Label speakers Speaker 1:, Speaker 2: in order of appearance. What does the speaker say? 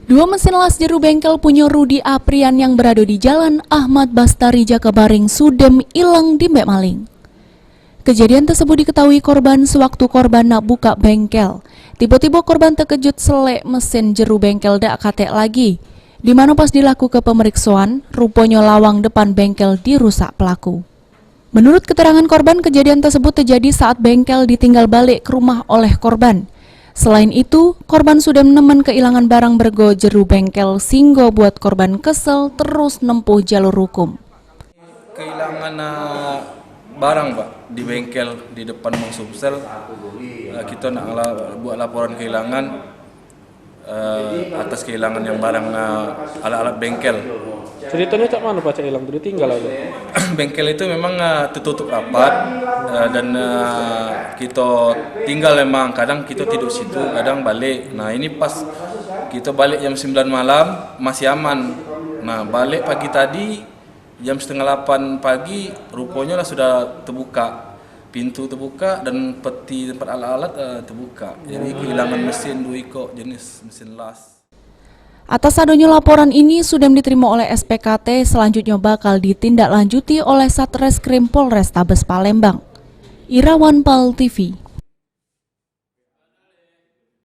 Speaker 1: Dua mesin las jeru bengkel punya Rudi Aprian yang berada di Jalan Ahmad Bastari Jakabaring Sudem ilang di Mbek Maling. Kejadian tersebut diketahui korban sewaktu korban nak buka bengkel. Tiba-tiba korban terkejut selek mesin jeru bengkel dak katek lagi. Di mana pas dilaku ke pemeriksaan, rupanya lawang depan bengkel dirusak pelaku. Menurut keterangan korban, kejadian tersebut terjadi saat bengkel ditinggal balik ke rumah oleh korban. Selain itu, korban sudah menemen kehilangan barang bergo jeru bengkel sehingga buat korban kesel terus nempuh jalur hukum.
Speaker 2: Kehilangan barang Pak di bengkel di depan Mang Sumsel, kita nak buat laporan kehilangan atas kehilangan yang barang alat-alat bengkel.
Speaker 3: Ceritanya cak mana Pak hilang? Jadi tinggal aja.
Speaker 2: Bengkel itu memang tertutup rapat dan kita tinggal memang kadang kita tidur situ, kadang balik. Nah ini pas kita balik jam 9 malam masih aman. Nah balik pagi tadi jam setengah 8 pagi rupanya lah sudah terbuka. Pintu terbuka dan peti tempat alat-alat terbuka. Jadi kehilangan mesin 2 ekor jenis mesin las.
Speaker 1: Atas adanya laporan ini sudah diterima oleh SPKT, selanjutnya bakal ditindaklanjuti oleh Satreskrim Polrestabes Palembang. Irawan Pal TV.